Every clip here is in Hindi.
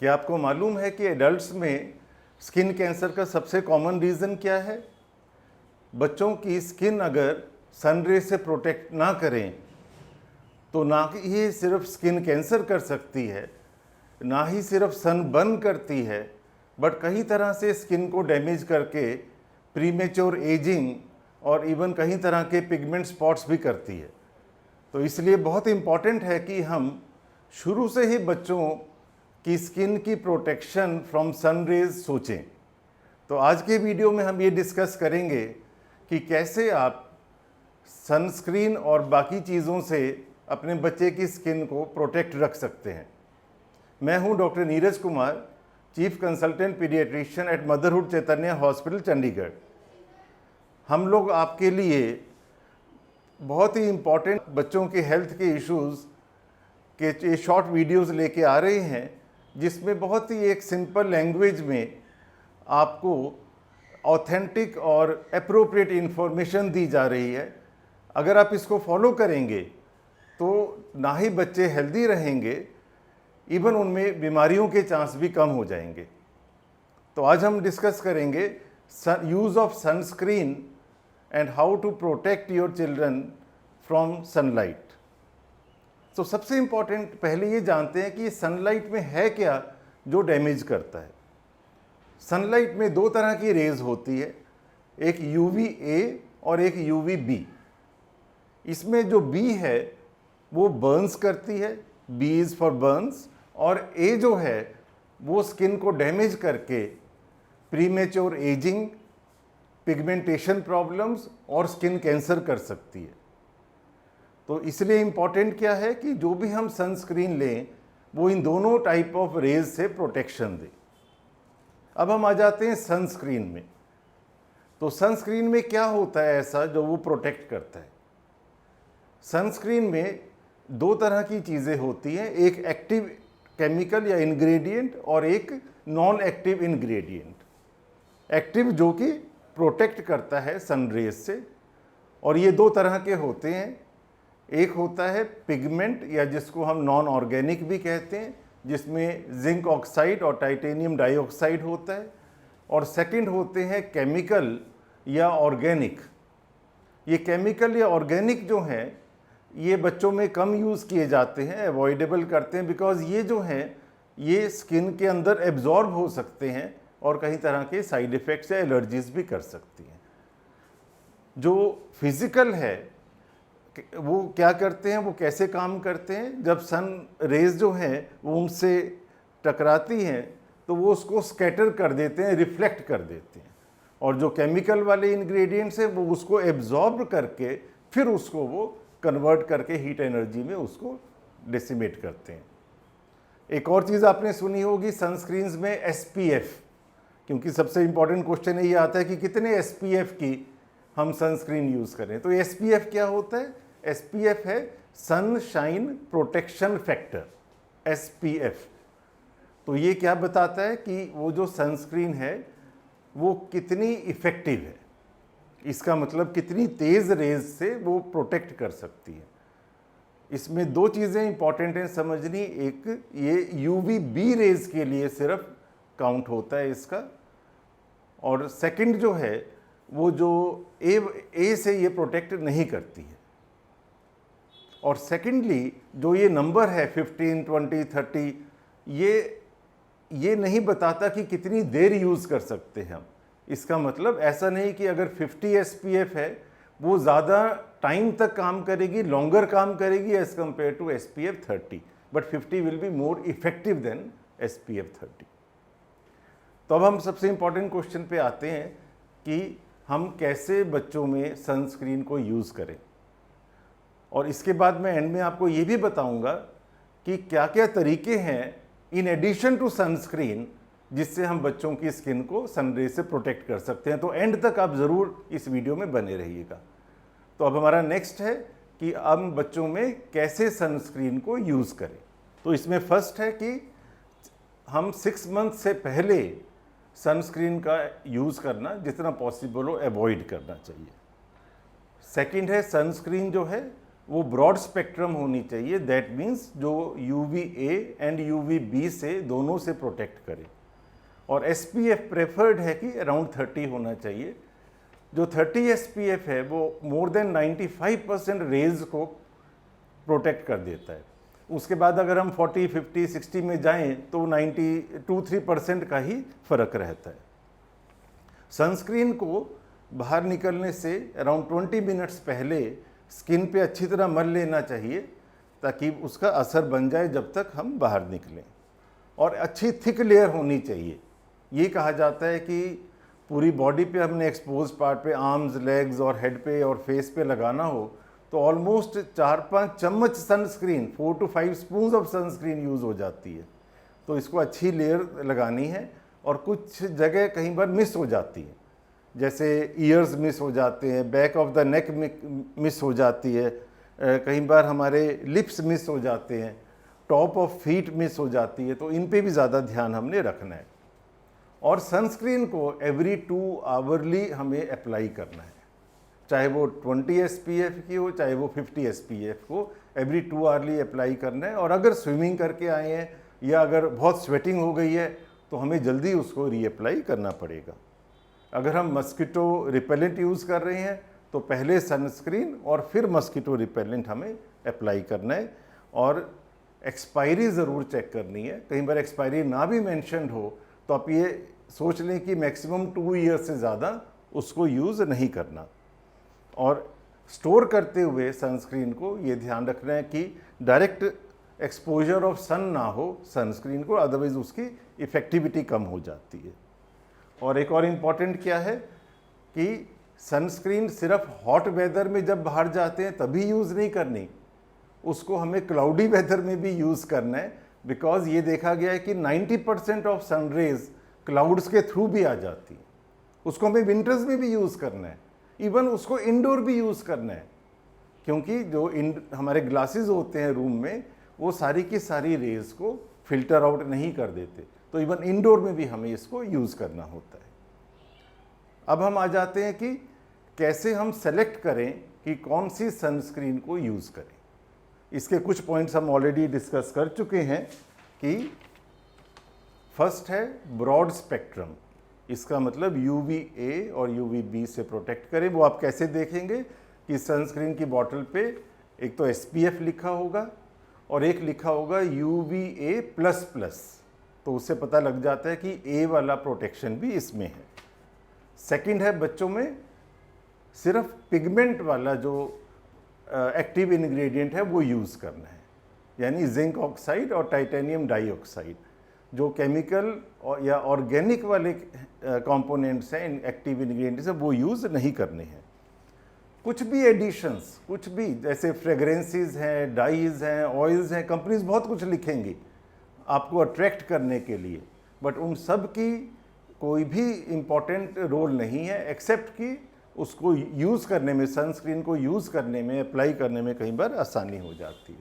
क्या आपको मालूम है कि एडल्ट्स में स्किन कैंसर का सबसे कॉमन रीज़न क्या है? बच्चों की स्किन अगर सन रे से प्रोटेक्ट ना करें तो ना ही ये सिर्फ स्किन कैंसर कर सकती है, ना ही सिर्फ सन बर्न करती है, बट कई तरह से स्किन को डैमेज करके प्रीमेच्योर एजिंग और इवन कई तरह के पिगमेंट स्पॉट्स भी करती है। तो इसलिए बहुत इम्पॉर्टेंट है कि हम शुरू से ही बच्चों की स्किन की प्रोटेक्शन फ्रॉम सन रेज सोचें। तो आज के वीडियो में हम ये डिस्कस करेंगे कि कैसे आप सनस्क्रीन और बाकी चीज़ों से अपने बच्चे की स्किन को प्रोटेक्ट रख सकते हैं। मैं हूं doctor Neeraj Kumar, chief consultant paediatrician at Motherhood Chaitanya Hospital Chandigarh. हम लोग आपके लिए बहुत ही इम्पॉर्टेंट बच्चों के हेल्थ के इश्यूज़ के ये शॉर्ट वीडियोस लेके आ रहे हैं, जिसमें बहुत ही एक सिंपल लैंग्वेज में आपको ऑथेंटिक और एप्रोप्रिएट इन्फॉर्मेशन दी जा रही है। अगर आप इसको फॉलो करेंगे तो ना ही बच्चे हेल्दी रहेंगे, इवन उनमें बीमारियों के चांस भी कम हो जाएंगे। तो आज हम डिस्कस करेंगे use of sunscreen and how to protect your children from sunlight. तो सबसे इम्पॉर्टेंट पहले ये जानते हैं कि सनलाइट में है क्या जो डैमेज करता है। सनलाइट में दो तरह की रेज होती है, एक UVA और एक UVB। इसमें जो B है वो बर्न्स करती है, B इज़ फॉर बर्न्स, और A जो है वो स्किन को डैमेज करके प्रीमेच्योर एजिंग, पिगमेंटेशन प्रॉब्लम्स और स्किन कैंसर कर सकती है। तो इसलिए इम्पॉर्टेंट क्या है कि जो भी हम सनस्क्रीन लें वो इन दोनों टाइप ऑफ रेज से प्रोटेक्शन दे। अब हम आ जाते हैं सनस्क्रीन में। तो सनस्क्रीन में क्या होता है ऐसा जो वो प्रोटेक्ट करता है? सनस्क्रीन में दो तरह की चीज़ें होती हैं, एक एक्टिव केमिकल या इंग्रेडिएंट और एक नॉन एक्टिव इंग्रेडिएंट। एक्टिव जो कि प्रोटेक्ट करता है सन रेज से, और ये दो तरह के होते हैं। एक होता है पिगमेंट, या जिसको हम नॉन ऑर्गेनिक भी कहते हैं, जिसमें जिंक ऑक्साइड और टाइटेनियम डाइऑक्साइड होता है, और सेकंड होते हैं केमिकल या ऑर्गेनिक। ये केमिकल या ऑर्गेनिक जो हैं ये बच्चों में कम यूज़ किए जाते हैं, अवॉइडेबल करते हैं, बिकॉज ये जो हैं ये स्किन के अंदर एब्जॉर्ब हो सकते हैं और कई तरह के साइड इफ़ेक्ट्स या एलर्जीज भी कर सकती हैं। जो फिज़िकल है वो क्या करते हैं, वो कैसे काम करते हैं? जब सन रेज जो हैं वो उनसे टकराती हैं तो वो उसको स्कैटर कर देते हैं, रिफ्लेक्ट कर देते हैं, और जो केमिकल वाले इंग्रेडिएंट्स हैं वो उसको एब्जॉर्ब करके फिर उसको वो कन्वर्ट करके हीट एनर्जी में उसको डेसिमेट करते हैं। एक और चीज़ आपने सुनी होगी सनस्क्रीन्स में SPF, क्योंकि सबसे इम्पॉर्टेंट क्वेश्चन ये आता है कि कितने SPF की हम सनस्क्रीन यूज़ करें। तो SPF क्या होता है? SPF है सनशाइन प्रोटेक्शन फैक्टर, SPF। तो ये क्या बताता है कि वो जो सनस्क्रीन है वो कितनी इफ़ेक्टिव है, इसका मतलब कितनी तेज़ रेज से वो प्रोटेक्ट कर सकती है। इसमें दो चीज़ें इंपॉर्टेंट हैं समझनी। एक, ये UVB रेज के लिए सिर्फ काउंट होता है इसका, और सेकंड जो है वो जो A से ये प्रोटेक्ट नहीं करती है। और सेकेंडली जो ये नंबर है 15, 20, 30, ये नहीं बताता कि कितनी देर यूज़ कर सकते हैं हम। इसका मतलब ऐसा नहीं कि अगर 50 SPF है वो ज़्यादा टाइम तक काम करेगी, लॉन्गर काम करेगी as compared to SPF 30, but 50 will be more effective than SPF 30। तो अब हम सबसे इम्पॉर्टेंट क्वेश्चन पे आते हैं कि हम कैसे बच्चों में सनस्क्रीन को यूज़ करें, और इसके बाद मैं एंड में आपको ये भी बताऊंगा कि क्या क्या तरीके हैं इन एडिशन टू सनस्क्रीन जिससे हम बच्चों की स्किन को सनरे से प्रोटेक्ट कर सकते हैं। तो एंड तक आप ज़रूर इस वीडियो में बने रहिएगा। तो अब हमारा नेक्स्ट है कि हम बच्चों में कैसे सनस्क्रीन को यूज़ करें। तो इसमें फर्स्ट है कि हम 6 मंथ से पहले सनस्क्रीन का यूज़ करना जितना पॉसिबल हो अवॉइड करना चाहिए। सेकंड है सनस्क्रीन जो है वो ब्रॉड स्पेक्ट्रम होनी चाहिए, दैट मीन्स जो UVA एंड UVB से दोनों से प्रोटेक्ट करे। और SPF प्रेफर्ड है कि अराउंड 30 होना चाहिए। जो 30 SPF है वो मोर देन 95% रेज को प्रोटेक्ट कर देता है। उसके बाद अगर हम 40, 50, 60 में जाएं तो 92-3% का ही फर्क रहता है। सनस्क्रीन को बाहर निकलने से अराउंड 20 मिनट्स पहले स्किन पे अच्छी तरह मल लेना चाहिए ताकि उसका असर बन जाए जब तक हम बाहर निकलें। और अच्छी थिक लेयर होनी चाहिए। ये कहा जाता है कि पूरी बॉडी पे हमने एक्सपोज पार्ट पे, आर्म्स, लेग्स और हेड पे और फेस पे लगाना हो तो ऑलमोस्ट 4-5 चम्मच sunscreen, 4 to 5 spoon of sunscreen use हो जाती है। तो इसको अच्छी लेयर लगानी है। और कुछ जगह कहीं बार मिस हो जाती है, जैसे ईयर्स मिस हो जाते हैं, back of the neck miss हो जाती है, कहीं बार हमारे लिप्स मिस हो जाते हैं, टॉप ऑफ फीट मिस हो जाती है। तो इन पे भी ज़्यादा ध्यान हमने रखना है। और सनस्क्रीन को एवरी 2 आवरली हमें अप्लाई करना है, चाहे वो 20 SPF की हो चाहे वो 50 SPF को, एवरी 2 आवरली अप्लाई करना है। और अगर स्विमिंग करके आए हैं या अगर बहुत स्वेटिंग हो गई है तो हमें जल्दी उसको रीअप्लाई करना पड़ेगा। अगर हम मस्कीटो रिपेलेंट यूज़ कर रहे हैं तो पहले सनस्क्रीन और फिर मस्कीटो रिपेलेंट हमें अप्लाई करना है। और एक्सपायरी ज़रूर चेक करनी है। कई बार एक्सपायरी ना भी मेंशन हो तो आप ये सोच लें कि मैक्सिमम 2 ईयर्स से ज़्यादा उसको यूज़ नहीं करना। और स्टोर करते हुए सनस्क्रीन को ये ध्यान रखना है कि डायरेक्ट एक्सपोजर ऑफ सन ना हो सनस्क्रीन को, अदरवाइज़ उसकी इफ़ेक्टिविटी कम हो जाती है। और एक और इम्पॉर्टेंट क्या है कि सनस्क्रीन सिर्फ हॉट वेदर में जब बाहर जाते हैं तभी यूज़ नहीं करनी, उसको हमें क्लाउडी वेदर में भी यूज़ करना है। बिकॉज ये देखा गया है कि 90% ऑफ सनरेज क्लाउड्स के थ्रू भी आ जाती है। उसको हमें विंटर्स में भी यूज़ करना है, इवन उसको इंडोर भी यूज़ करना है, क्योंकि जो हमारे ग्लासेस होते हैं रूम में वो सारी की सारी रेज को फिल्टर आउट नहीं कर देते। तो इवन इंडोर में भी हमें इसको यूज़ करना होता है। अब हम आ जाते हैं कि कैसे हम सेलेक्ट करें कि कौन सी सनस्क्रीन को यूज़ करें। इसके कुछ पॉइंट्स हम ऑलरेडी डिस्कस कर चुके हैं कि फर्स्ट है ब्रॉड स्पेक्ट्रम। इसका मतलब UVA और UVB से प्रोटेक्ट करें। वो आप कैसे देखेंगे कि सनस्क्रीन की बॉटल पे एक तो SPF लिखा होगा और एक लिखा होगा UVA++, तो उससे पता लग जाता है कि A वाला प्रोटेक्शन भी इसमें है। सेकंड है बच्चों में सिर्फ पिगमेंट वाला जो एक्टिव इंग्रेडिएंट है वो यूज़ करना है, यानी जिंक ऑक्साइड और टाइटेनियम डाइऑक्साइड। जो केमिकल या ऑर्गेनिक वाले कंपोनेंट्स हैं, एक्टिव इंग्रेडिएंट्स हैं, वो यूज़ नहीं करने हैं। कुछ भी एडिशंस, कुछ भी जैसे फ्रेगरेंसेस हैं, डाइज हैं, ऑयल्स हैं, कंपनीज बहुत कुछ लिखेंगी आपको अट्रैक्ट करने के लिए, बट उन सब की कोई भी इम्पॉर्टेंट रोल नहीं है एक्सेप्ट कि उसको यूज़ करने में, सनस्क्रीन को यूज़ करने में, अप्लाई करने में कई बार आसानी हो जाती है।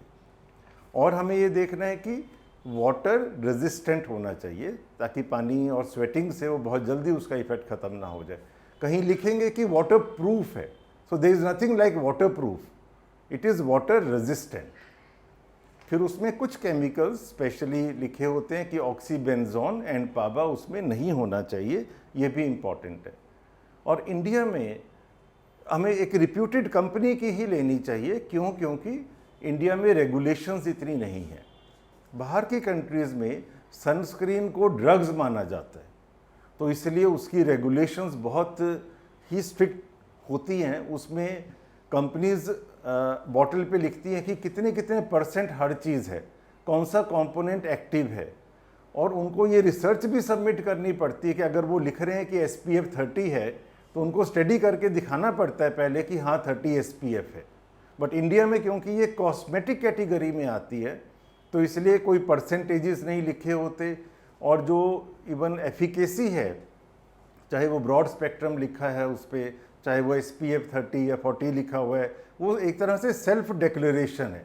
और हमें ये देखना है कि वाटर रेजिस्टेंट होना चाहिए ताकि पानी और स्वेटिंग से वो बहुत जल्दी उसका इफेक्ट ख़त्म ना हो जाए। कहीं लिखेंगे कि वाटर प्रूफ है, so there is nothing like waterproof, it is water resistant. फिर उसमें कुछ केमिकल्स स्पेशली लिखे होते हैं कि ऑक्सीबेंजोन एंड पाबा उसमें नहीं होना चाहिए, ये भी इम्पॉर्टेंट है। और इंडिया में हमें एक रिप्यूटेड कंपनी की ही लेनी चाहिए, क्यों? क्योंकि इंडिया में रेगुलेशंस इतनी नहीं है। बाहर की कंट्रीज़ में सनस्क्रीन को ड्रग्स माना जाता है, तो इसलिए उसकी रेगुलेशंस बहुत ही स्ट्रिक्ट होती हैं। उसमें कंपनीज़ बॉटल पे लिखती हैं कि कितने कितने % हर चीज़ है, कौन सा कंपोनेंट एक्टिव है, और उनको ये रिसर्च भी सबमिट करनी पड़ती है कि अगर वो लिख रहे हैं कि SPF 30 है तो उनको स्टडी करके दिखाना पड़ता है पहले कि हाँ 30 SPF है। बट इंडिया में क्योंकि ये कॉस्मेटिक कैटेगरी में आती है तो इसलिए कोई परसेंटेजेस नहीं लिखे होते, और जो इवन एफिकेसी है, चाहे वो ब्रॉड स्पेक्ट्रम लिखा है उस पर, चाहे वो SPF 30 या 40 लिखा हुआ है, वो एक तरह से सेल्फ डिक्लेरेशन है।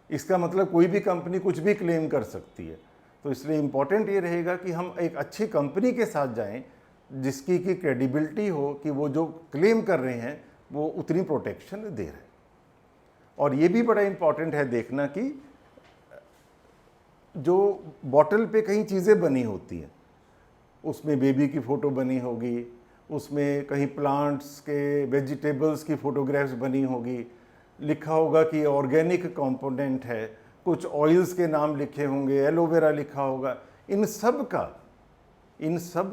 इसका मतलब कोई भी कंपनी कुछ भी क्लेम कर सकती है। तो इसलिए इम्पॉर्टेंट ये रहेगा कि हम एक अच्छी कंपनी के साथ जाएं जिसकी की क्रेडिबिलिटी हो कि वो जो क्लेम कर रहे हैं वो उतनी प्रोटेक्शन दे रहे हैं। और ये भी बड़ा इम्पॉर्टेंट है देखना कि जो बॉटल पे कहीं चीज़ें बनी होती हैं, उसमें बेबी की फ़ोटो बनी होगी, उसमें कहीं प्लांट्स के वेजिटेबल्स की फ़ोटोग्राफ्स बनी होगी, लिखा होगा कि ऑर्गेनिक कंपोनेंट है, कुछ ऑयल्स के नाम लिखे होंगे, एलोवेरा लिखा होगा। इन सब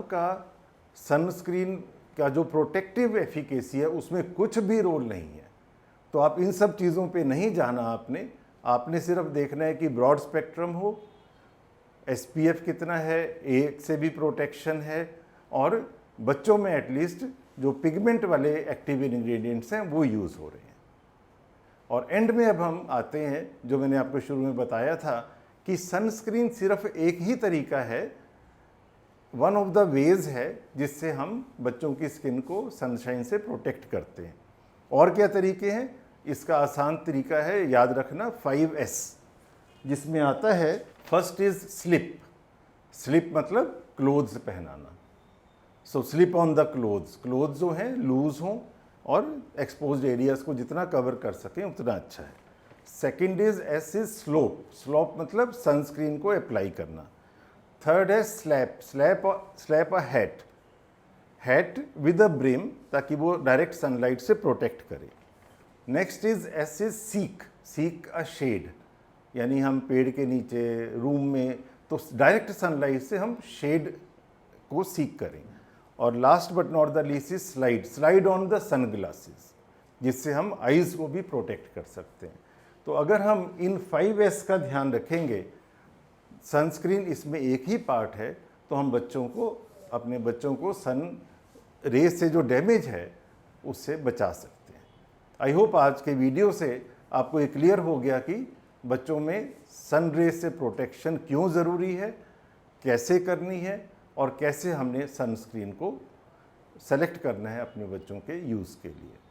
का सनस्क्रीन का जो प्रोटेक्टिव एफिकेसी है उसमें कुछ भी रोल नहीं है। तो आप इन सब चीज़ों पे नहीं जाना, आपने सिर्फ देखना है कि ब्रॉड स्पेक्ट्रम हो, SPF कितना है, एक से भी प्रोटेक्शन है, और बच्चों में एटलीस्ट जो पिगमेंट वाले एक्टिव इंग्रेडिएंट्स हैं वो यूज़ हो रहे हैं। और एंड में अब हम आते हैं जो मैंने आपको शुरू में बताया था कि सनस्क्रीन सिर्फ एक ही तरीका है, वन ऑफ द वेज है जिससे हम बच्चों की स्किन को सनशाइन से प्रोटेक्ट करते हैं। और क्या तरीके हैं? इसका आसान तरीका है, याद रखना, 5S, जिसमें आता है फर्स्ट इज स्लिप। स्लिप मतलब क्लोथ्स पहनाना। सो स्लिप ऑन द क्लोथ्स जो हैं लूज हों और एक्सपोज्ड एरियाज को जितना कवर कर सकें उतना अच्छा है। Second is S is slop मतलब सनस्क्रीन को अप्लाई करना। थर्ड है slap a hat with a brim, ताकि वो डायरेक्ट सनलाइट से प्रोटेक्ट करे। Next is S is seek a shade, यानी हम पेड़ के नीचे, रूम में, तो डायरेक्ट सनलाइट से हम शेड को सीक करें। और last but not the least is slide on the sunglasses, जिससे हम आइज़ को भी प्रोटेक्ट कर सकते हैं। तो अगर हम इन 5S का ध्यान रखेंगे, सनस्क्रीन इसमें एक ही पार्ट है, तो हम अपने बच्चों को सन रे से जो डैमेज है उससे बचा सकते हैं। आई होप आज के वीडियो से आपको ये क्लियर हो गया कि बच्चों में सन रे से प्रोटेक्शन क्यों ज़रूरी है, कैसे करनी है, और कैसे हमने सनस्क्रीन को सेलेक्ट करना है अपने बच्चों के यूज़ के लिए।